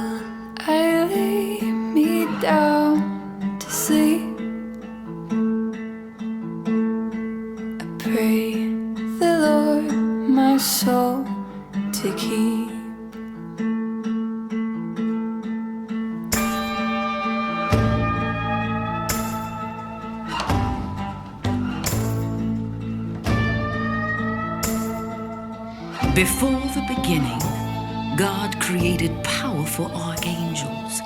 Till I lay me down to sleep, I pray the Lord my soul to keep. Before the beginning, God created powerful archangels.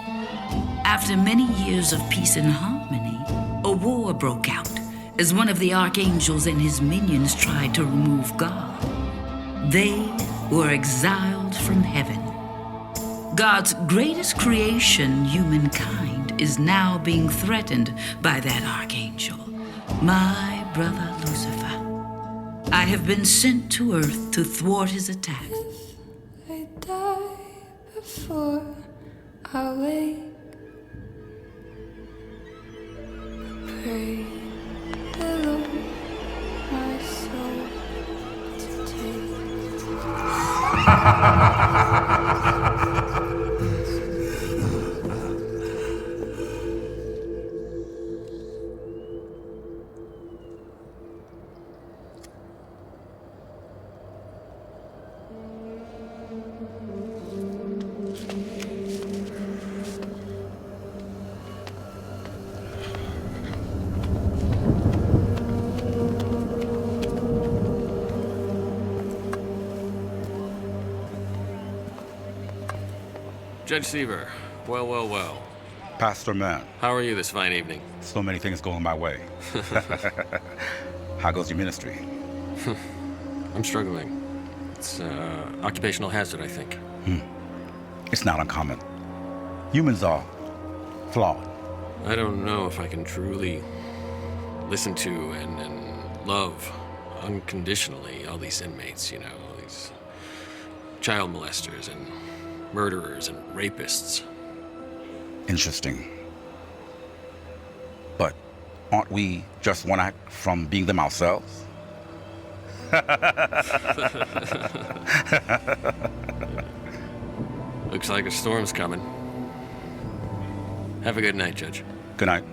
After many years of peace and harmony, a war broke out as one of the archangels and his minions tried to remove God. They were exiled from heaven. God's greatest creation, humankind, is now being threatened by that archangel, my brother Lucifer. I have been sent to Earth to thwart his attacks. If I die before I wake, pray the Lord my soul to Judge Seaver, well. Pastor Man. How are you this fine evening? So many things going my way. How goes your ministry? I'm struggling. It's occupational hazard, I think. It's not uncommon. Humans are flawed. I don't know if I can truly listen to and love unconditionally all these inmates, you know, all these child molesters and murderers and rapists. Interesting. But aren't we just one act from being them ourselves? Looks like a storm's coming. Have a good night, Judge. Good night.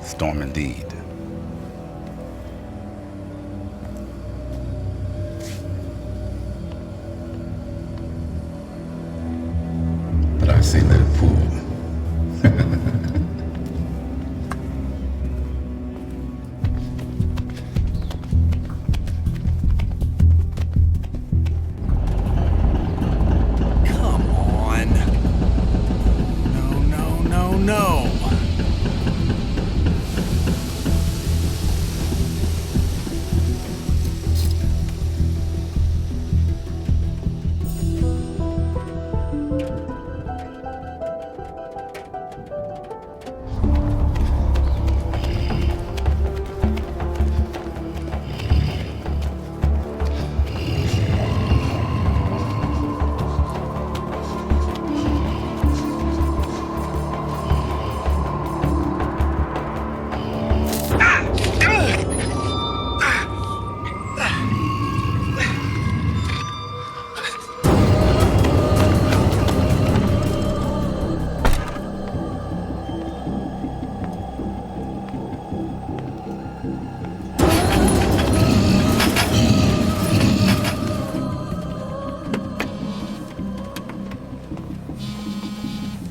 Storm indeed. But I say let it pool. Come on. No.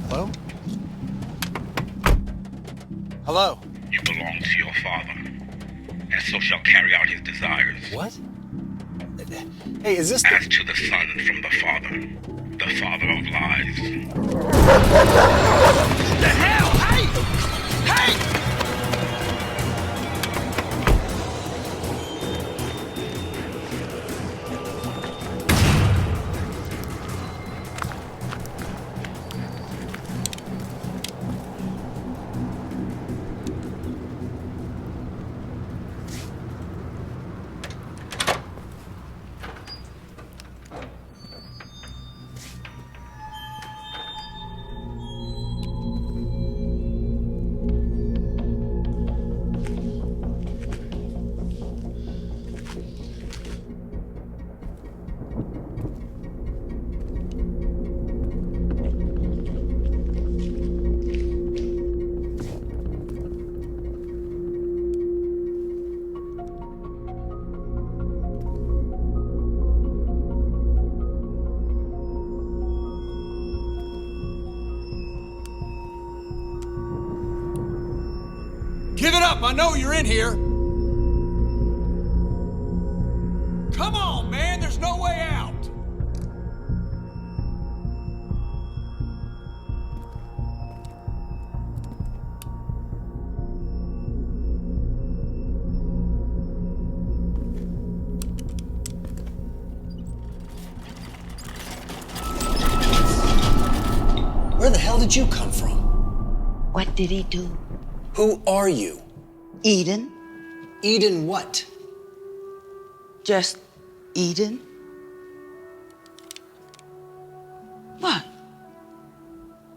Hello? Hello? You belong to your father, and so shall carry out his desires. What? Hey, is this As to the son from the father of lies. the hell? Hey! Give it up, I know you're in here. Come on, man, there's no way out. Where the hell did you come from? What did he do? Who are you? Eden? Eden what? Just Eden? What?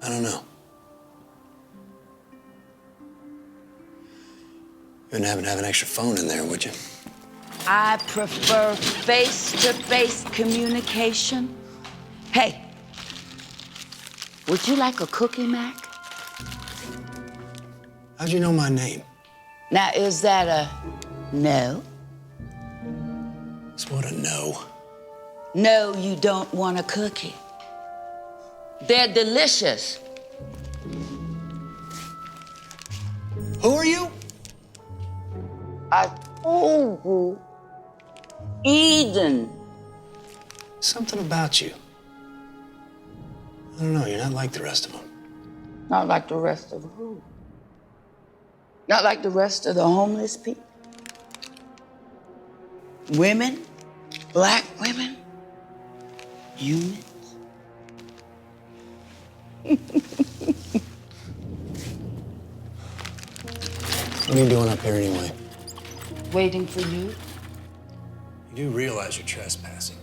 I don't know. You wouldn't happen to have an extra phone in there, would you? I prefer face-to-face communication. Hey, would you like a cookie, Mac? How'd you know my name? Now, is that a no? It's what a no. No, you don't want a cookie. They're delicious. Who are you? I told you, Eden. Something about you. I don't know, you're not like the rest of them. Not like the rest of who? Not like the rest of the homeless people? Women? Black women? Humans? What are you doing up here anyway? Waiting for you. You do realize you're trespassing.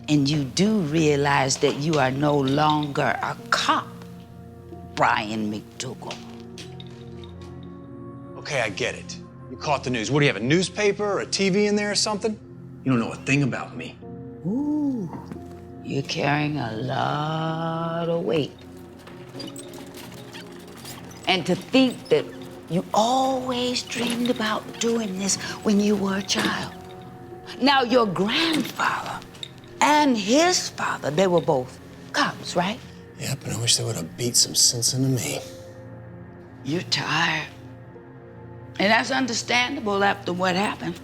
And you do realize that you are no longer a cop, Brian McDougal. Okay, I get it. You caught the news. What do you have, a newspaper or a TV in there or something? You don't know a thing about me. Ooh, you're carrying a lot of weight. And to think that you always dreamed about doing this when you were a child. Now, your grandfather and his father, they were both cops, right? Yep, and I wish they would have beat some sense into me. You're tired. And that's understandable after what happened.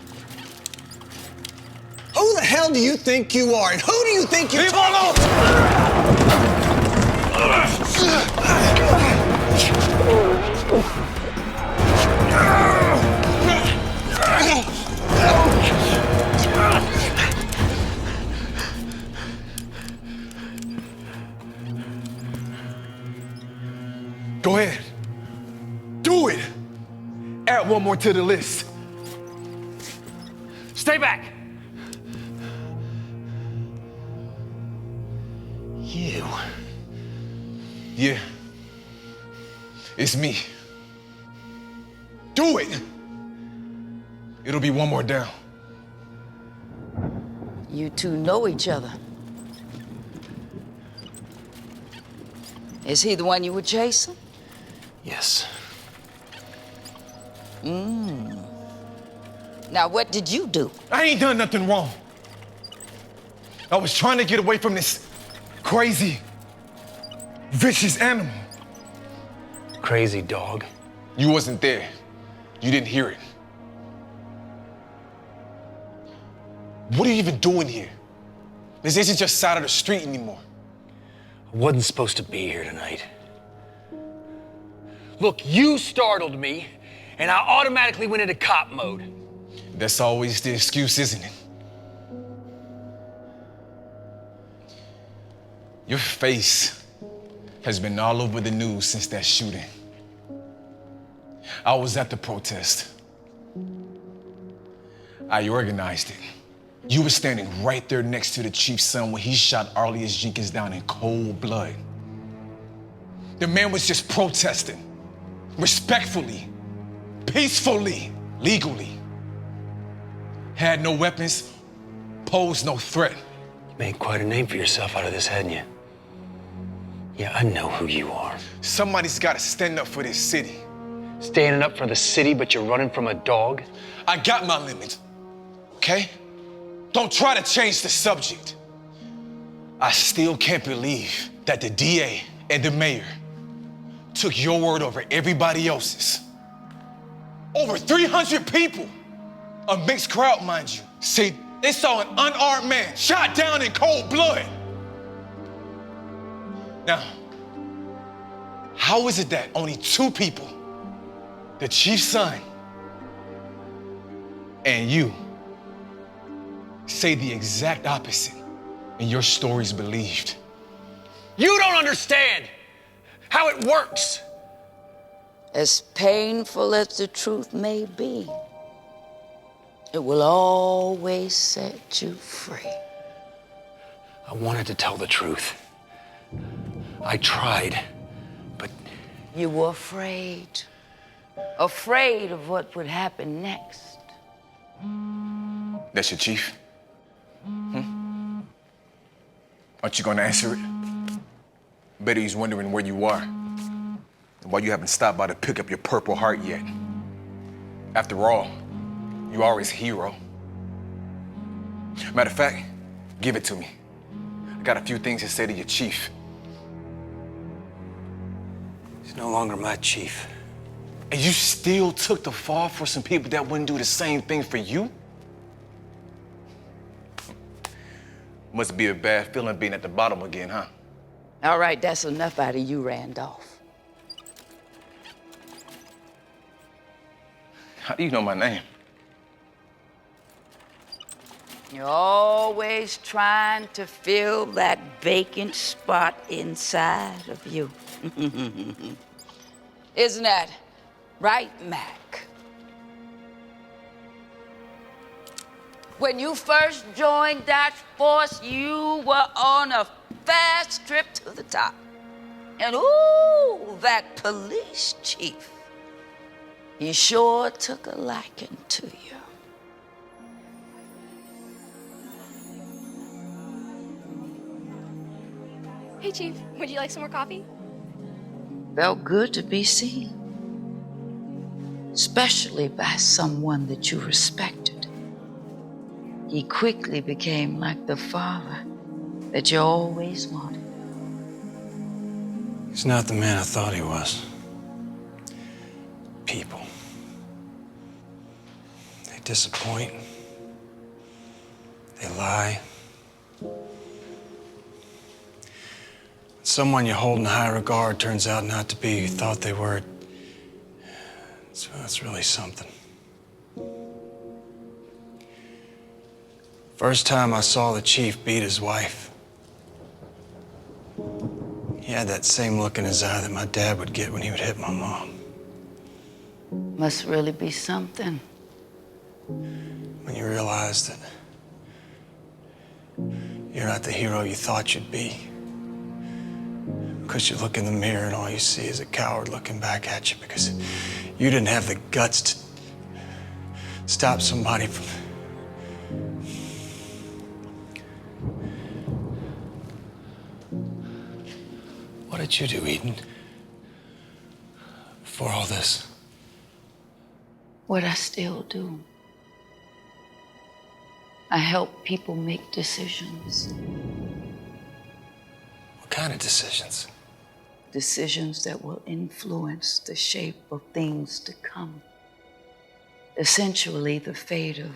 Who the hell do you think you are? And who do you think you're talking to? Go ahead. Do it. Add one more to the list. Stay back. You. Yeah. It's me. Do it. It'll be one more down. You two know each other. Is he the one you were chasing? Yes. Now, what did you do? I ain't done nothing wrong. I was trying to get away from this crazy, vicious animal. Crazy dog. You wasn't there. You didn't hear it. What are you even doing here? This isn't just side of the street anymore. I wasn't supposed to be here tonight. Look, you startled me, and I automatically went into cop mode. That's always the excuse, isn't it? Your face has been all over the news since that shooting. I was at the protest. I organized it. You were standing right there next to the chief's son when he shot Arlias Jenkins down in cold blood. The man was just protesting, respectfully, peacefully, legally. Had no weapons, posed no threat. You made quite a name for yourself out of this, hadn't you? Yeah, I know who you are. Somebody's got to stand up for this city. Standing up for the city, but you're running from a dog? I got my limit, okay? Don't try to change the subject. I still can't believe that the DA and the mayor took your word over everybody else's. Over 300 people, a mixed crowd, mind you, say they saw an unarmed man shot down in cold blood. Now, how is it that only 2 people, the chief's son and you, say the exact opposite and your story's believed? You don't understand how it works. As painful as the truth may be, it will always set you free. I wanted to tell the truth. I tried, but... You were afraid. Afraid of what would happen next. That's your chief? Aren't you gonna answer it? Bet he's wondering where you are and why you haven't stopped by to pick up your Purple Heart yet. After all, you are his hero. Matter of fact, give it to me. I got a few things to say to your chief. He's no longer my chief. And you still took the fall for some people that wouldn't do the same thing for you? Must be a bad feeling being at the bottom again, huh? All right, that's enough out of you, Randolph. How do you know my name? You're always trying to fill that vacant spot inside of you. Isn't that right, Mac? When you first joined that force, you were on a fast trip to the top. And ooh, that police chief, he sure took a liking to you. Hey, Chief, would you like some more coffee? Felt good to be seen, especially by someone that you respected. He quickly became like the father that you always wanted. He's not the man I thought he was. People. They disappoint. They lie. Someone you hold in high regard turns out not to be who you thought they were. So that's really something. First time I saw the chief beat his wife, he had that same look in his eye that my dad would get when he would hit my mom. Must really be something. When you realize that you're not the hero you thought you'd be. Because you look in the mirror and all you see is a coward looking back at you because you didn't have the guts to stop somebody from... What did you do, Eden? Before all this? What I still do. I help people make decisions. What kind of decisions? Decisions that will influence the shape of things to come. Essentially, the fate of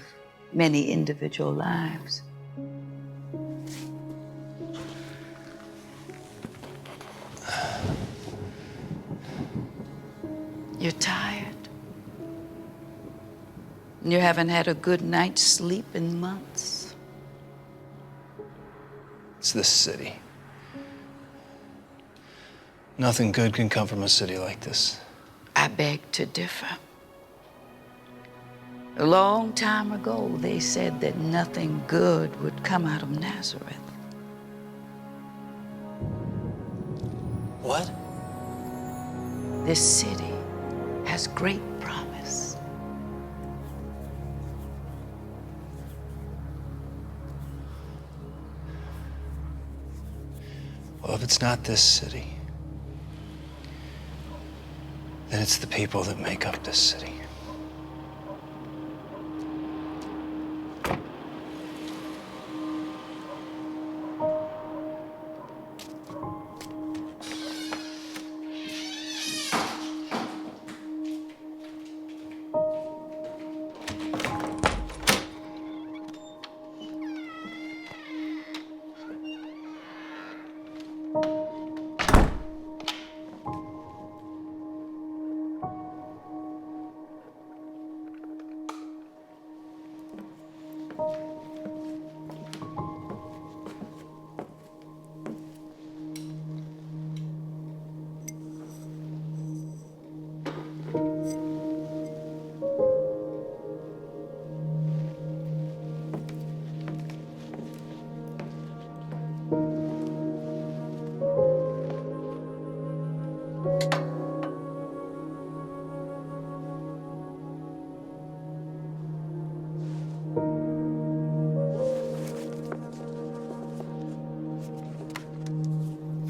many individual lives. You're tired. You haven't had a good night's sleep in months. It's this city. Nothing good can come from a city like this. I beg to differ. A long time ago, they said that nothing good would come out of Nazareth. What? This city has great promise. Well, if it's not this city, then it's the people that make up this city.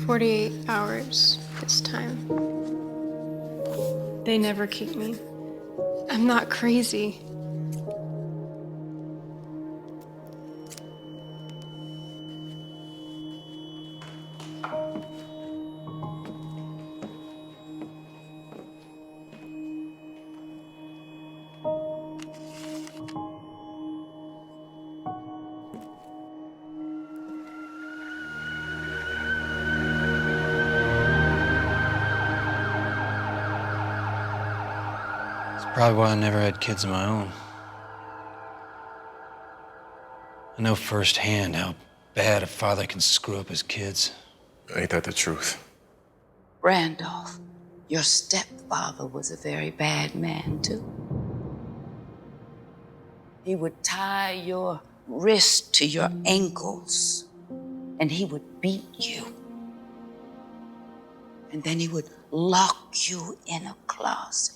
48 hours this time. They never keep me. I'm not crazy. Probably why I never had kids of my own. I know firsthand how bad a father can screw up his kids. Ain't that the truth? Randolph, your stepfather was a very bad man, too. He would tie your wrist to your ankles, and he would beat you. And then he would lock you in a closet.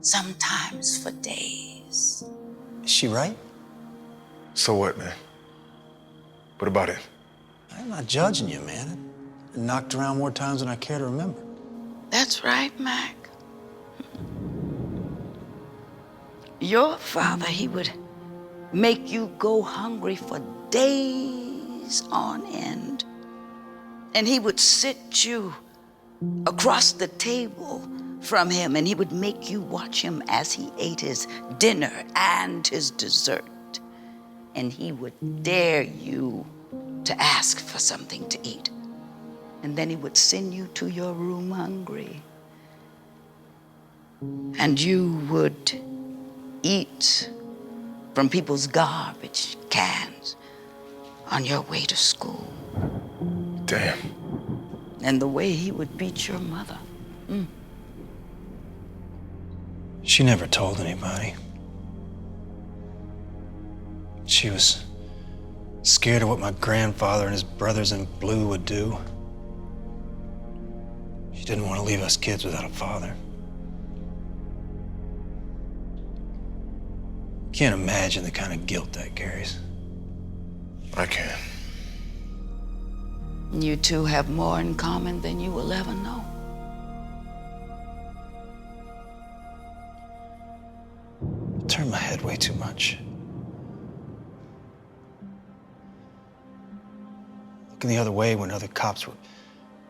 Sometimes for days. Is she right? So what, man? What about it? I'm not judging you, man. I've been knocked around more times than I care to remember. That's right, Mac. Your father, he would make you go hungry for days on end. And he would sit you across the table from him, and he would make you watch him as he ate his dinner and his dessert. And he would dare you to ask for something to eat. And then he would send you to your room hungry. And you would eat from people's garbage cans on your way to school. Damn. And the way he would beat your mother. She never told anybody. She was scared of what my grandfather and his brothers in blue would do. She didn't want to leave us kids without a father. Can't imagine the kind of guilt that carries. I can. You two have more in common than you will ever know. I turn my head way too much. Looking the other way when other cops were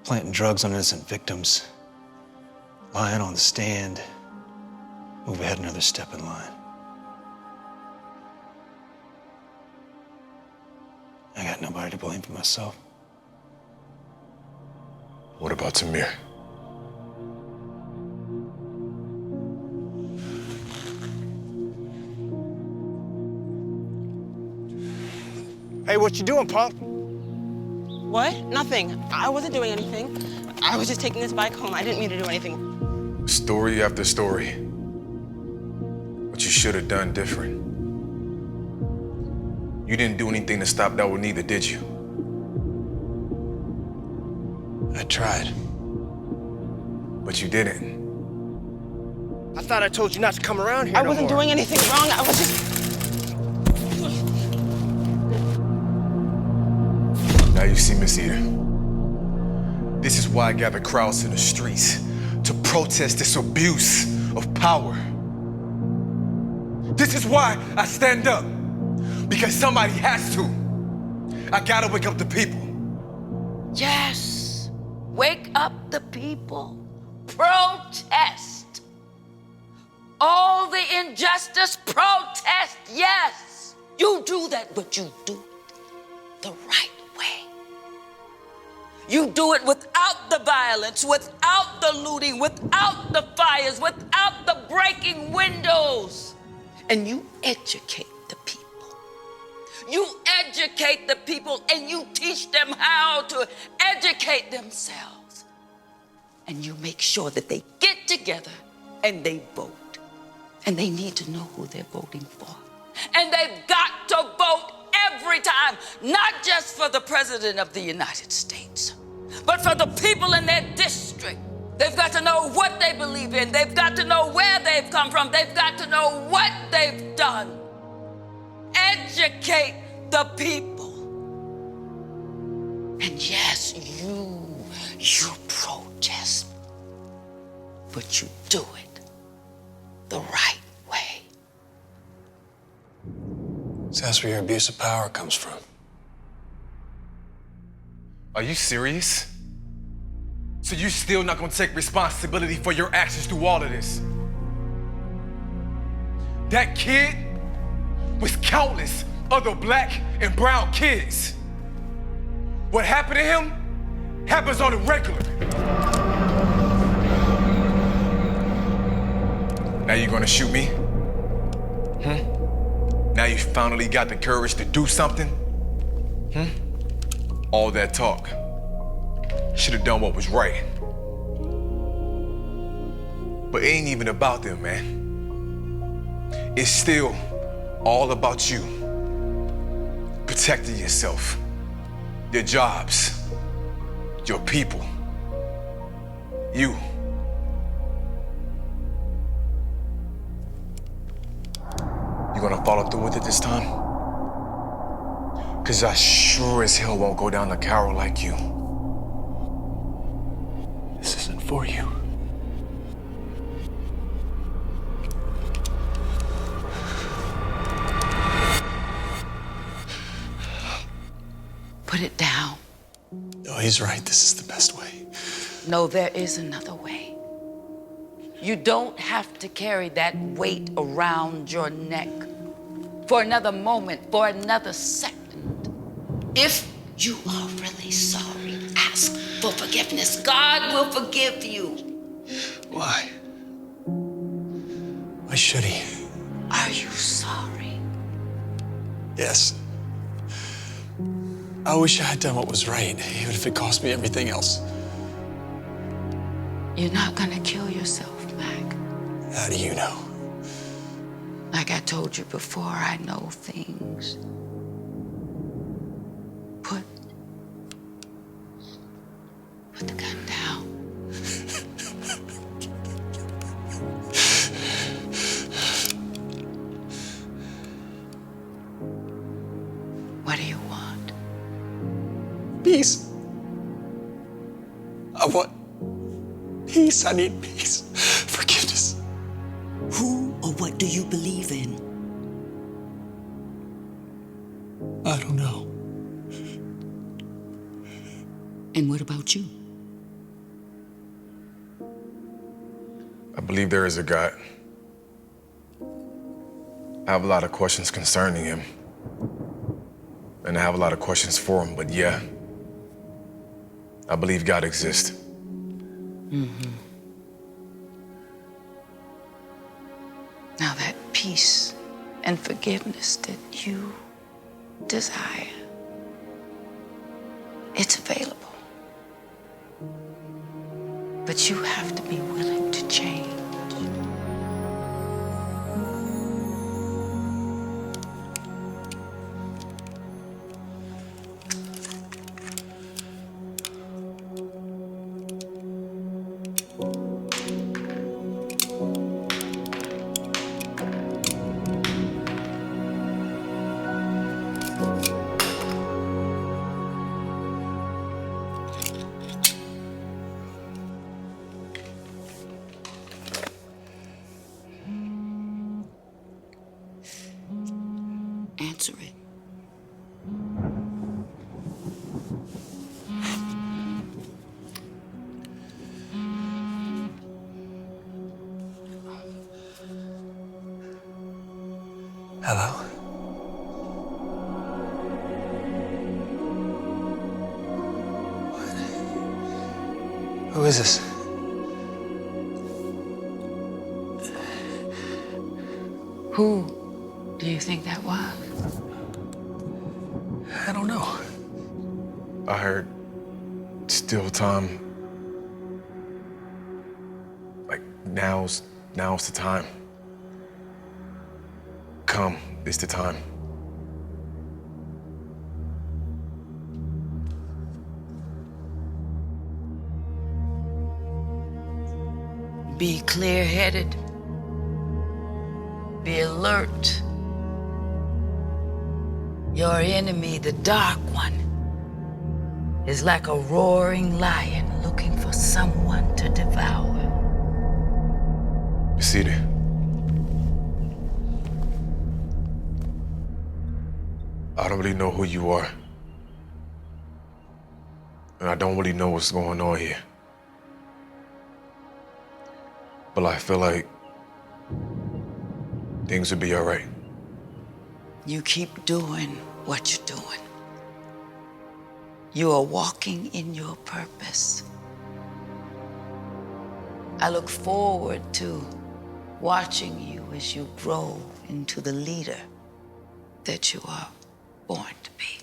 planting drugs on innocent victims, lying on the stand, move ahead another step in line. I got nobody to blame for myself. What about Tamir? Hey, what you doing, punk? What? Nothing. I wasn't doing anything. I was just taking this bike home. I didn't mean to do anything. Story after story. What you should have done different. You didn't do anything to stop that one either, did you? I tried. But you didn't. I thought I told you not to come around here no more. I wasn't doing anything wrong. I was just... Now you see, Miss Eda. This is why I gather crowds in the streets to protest this abuse of power. This is why I stand up. Because somebody has to. I gotta wake up the people. Yes. Wake up the people. Protest. All the injustice, protest, yes. You do that, but you do it the right way. You do it without the violence, without the looting, without the fires, without the breaking windows. And you educate the people. You educate the people and you teach them how to educate themselves. And you make sure that they get together and they vote. And they need to know who they're voting for. And they've got to vote every time, not just for the President of the United States, but for the people in their district. They've got to know what they believe in. They've got to know where they've come from. They've got to know what they've done. Educate the people. And yes, you protest, but you do it the right way. So that's where your abuse of power comes from. Are you serious? So you still not gonna take responsibility for your actions through all of this? That kid was countless other black and brown kids. What happened to him happens on the regular. Now you're gonna shoot me? Now you finally got the courage to do something? All that talk. Should have done what was right. But it ain't even about them, man. It's still all about you. Protecting yourself, your jobs, your people, you. You gonna follow through with it this time? 'Cause I sure as hell won't go down a coward like you. This isn't for you. Put it down. No, he's right. This is the best way. No, there is another way. You don't have to carry that weight around your neck for another moment, for another second. If you are really sorry, ask for forgiveness. God will forgive you. Why? Why should he? Are you sorry? Yes. I wish I had done what was right, even if it cost me everything else. You're not gonna kill yourself, Mac. How do you know? Like I told you before, I know things. Put the gun down. What do you want? Peace. I want peace. I need peace. Forgiveness. Who or what do you believe in? I don't know. And what about you? I believe there is a God. I have a lot of questions concerning him. And I have a lot of questions for him, but yeah, I believe God exists. Now that peace and forgiveness that you desire, it's available. But you have to be willing to change. Answer it. Hello? What? Who is this? Who do you think that was? I don't know. I heard still time. Like now's the time. Come, it's the time. Be clear-headed. Be alert. Your enemy, the dark one, is like a roaring lion looking for someone to devour. You see that? I don't really know who you are. And I don't really know what's going on here. But I feel like things will be all right. You keep doing what you're doing. You are walking in your purpose. I look forward to watching you as you grow into the leader that you are born to be.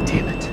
Damn it.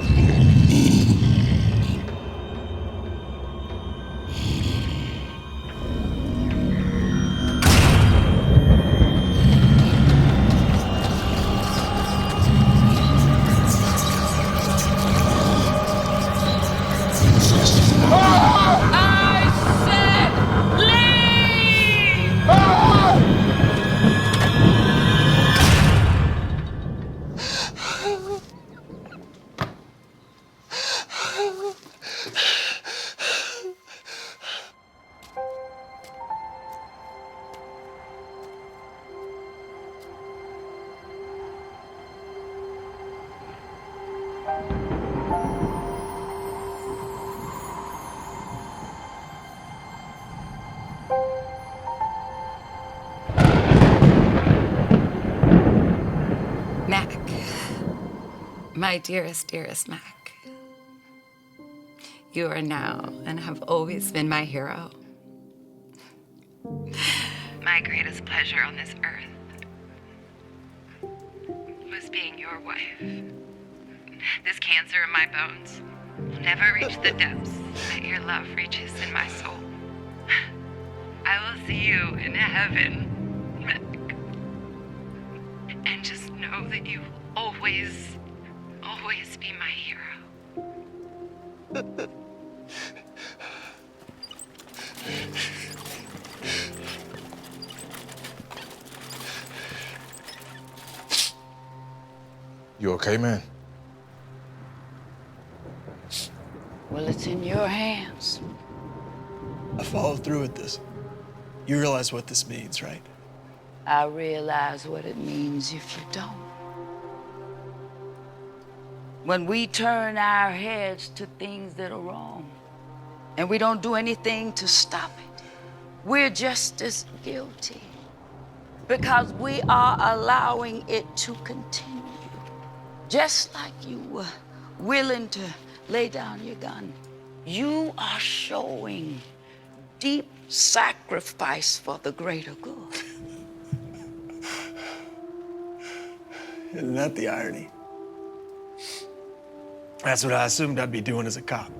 Mac, my dearest, dearest Mac, you are now and have always been my hero. My greatest pleasure on this earth was being your wife. This cancer in my bones will never reach the depths that your love reaches in my soul. I will see you in heaven, Mac. And just know that you will always, always be my hero. You okay, man? Well, it's in your hands. I followed through with this. You realize what this means, right? I realize what it means if you don't. When we turn our heads to things that are wrong and we don't do anything to stop it, we're just as guilty because we are allowing it to continue. Just like you were willing to lay down your gun, you are showing deep sacrifice for the greater good. Isn't that the irony? That's what I assumed I'd be doing as a cop.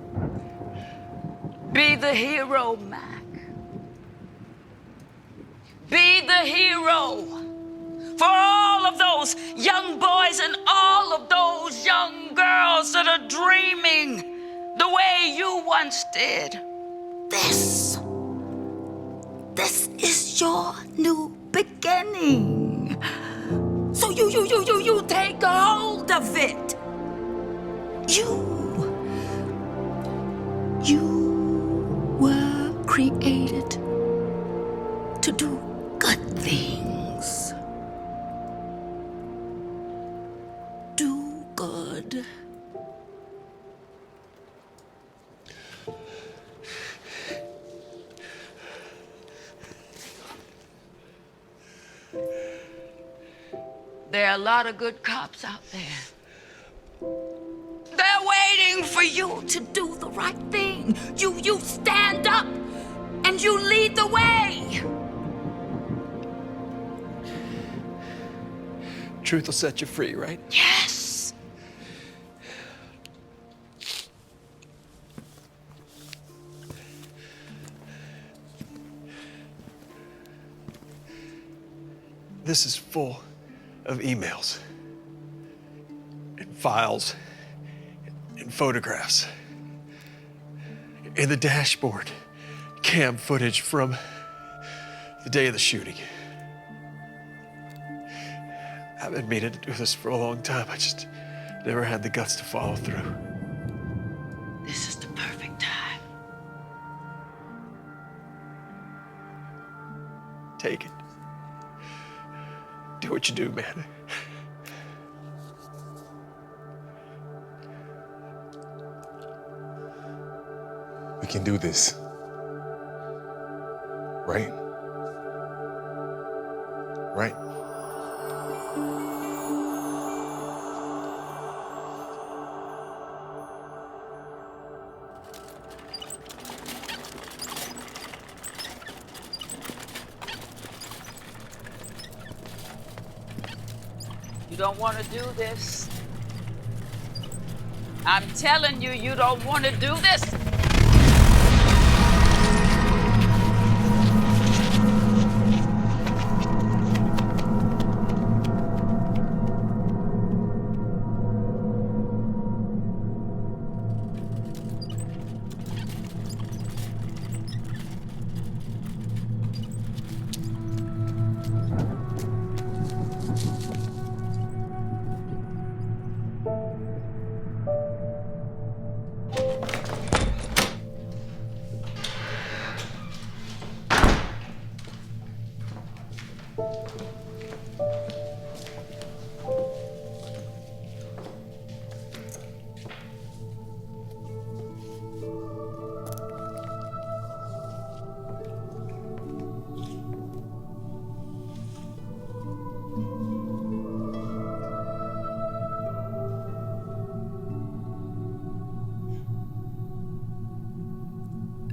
Be the hero, Mac. Be the hero for all of those young boys and all of those young girls that are dreaming the way you once did. This is your new beginning. So you take hold of it. You were created to do good things. Do good. There are a lot of good cops out there. They're waiting for you to do the right thing. You stand up and you lead the way. Truth will set you free, right? Yes. This is full of emails and files and photographs in the dashboard cam footage from the day of the shooting. I've been meaning to do this for a long time. I just never had the guts to follow through. This is the perfect time. Take it. Do what you do, man. We can do this. Right? Right? You don't want to do this. I'm telling you, you don't want to do this.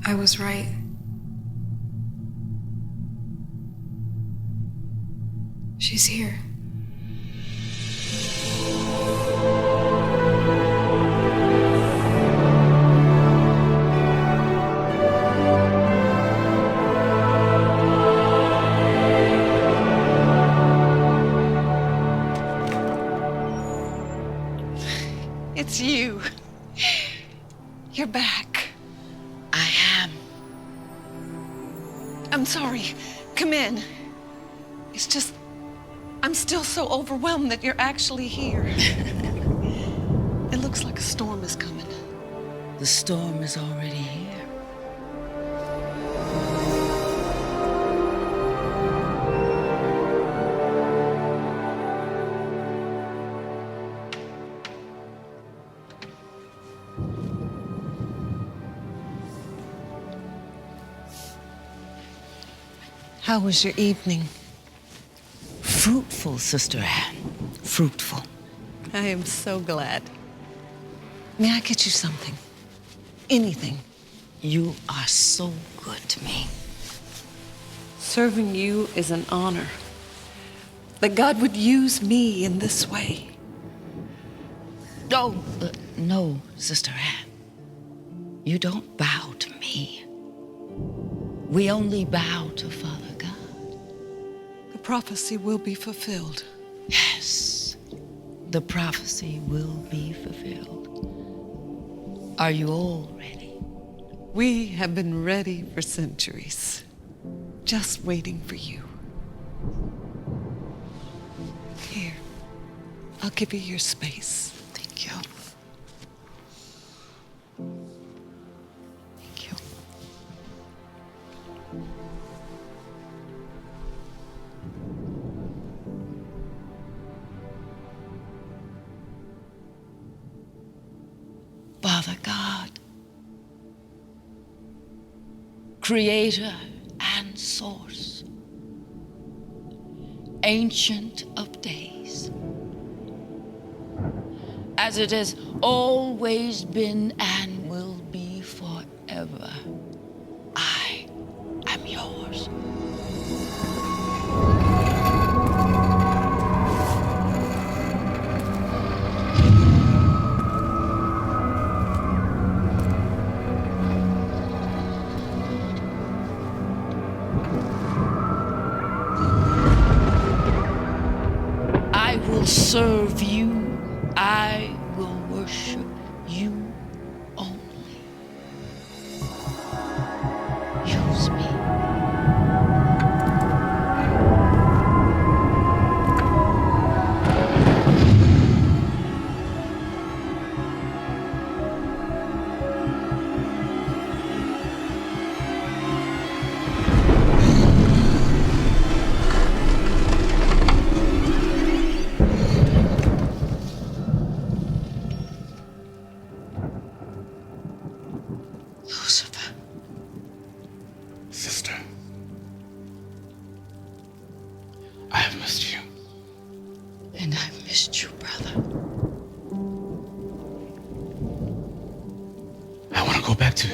I was right. She's here. It's you. You're back. I'm sorry. Come in. It's just, I'm still so overwhelmed that you're actually here. It looks like a storm is coming. The storm is already here. How was your evening? Fruitful, Sister Anne. Fruitful. I am so glad. May I get you something? Anything. You are so good to me. Serving you is an honor. That God would use me in this way. No, Sister Anne. You don't bow to me. We only bow to Father God. The prophecy will be fulfilled. Yes, the prophecy will be fulfilled. Are you all ready? We have been ready for centuries, just waiting for you. Here, I'll give you your space. Thank you. Thank you. Father God, Creator and Source, Ancient of Days, as it has always been and will be forever, I am yours. I will serve you. I will worship you only. missed you, brother. I want to go back to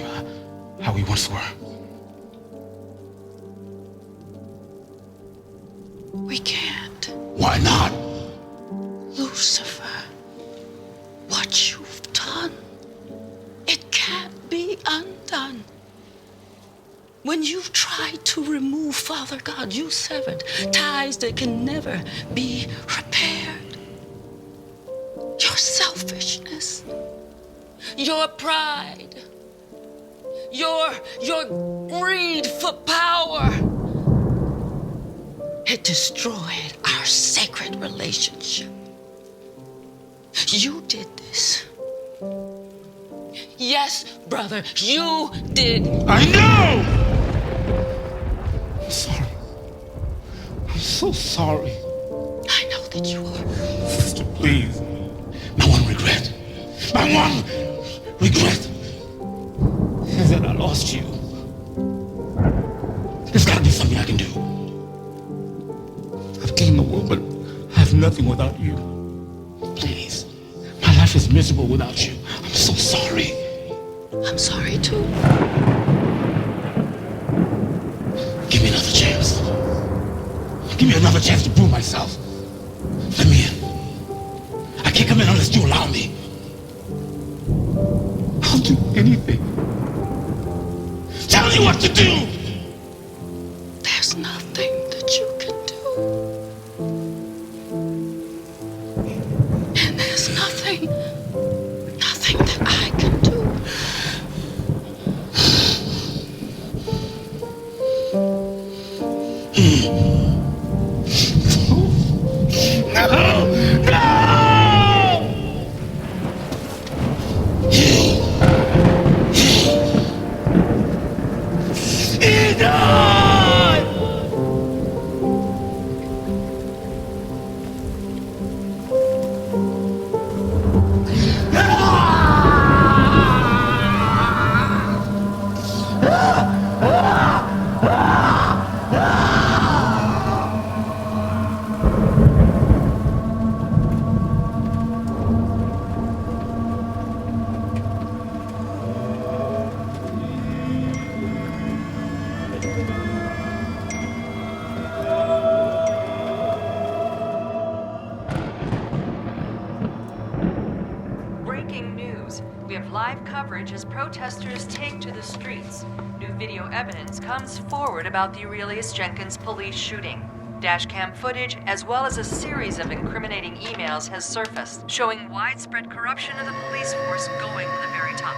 how we once were. We can't. Why not? Lucifer, what you've done, it can't be undone. When you've tried to remove Father God, you severed ties that can never be repaired. Your selfishness, your pride, your greed for power, it destroyed our sacred relationship. You did this. Yes, brother, you did. I know! I'm sorry. I'm so sorry. I know that you are. Sister, please. My one regret. My one regret is that I lost you. There's got to be something I can do. I've gained the world, but I have nothing without you. Please. My life is miserable without you. I'm so sorry. I'm sorry too. Give me another chance. Give me another chance to prove myself. Let me in. I can't come in unless you allow me. I'll do anything. Tell me what to do! There's nothing that you can do. And there's nothing that I can do. Breaking news. We have live coverage as protesters take to the streets. New video evidence comes forward about the Aurelius Jenkins police shooting. Dashcam footage, as well as a series of incriminating emails, has surfaced, showing widespread corruption of the police force going to the very top.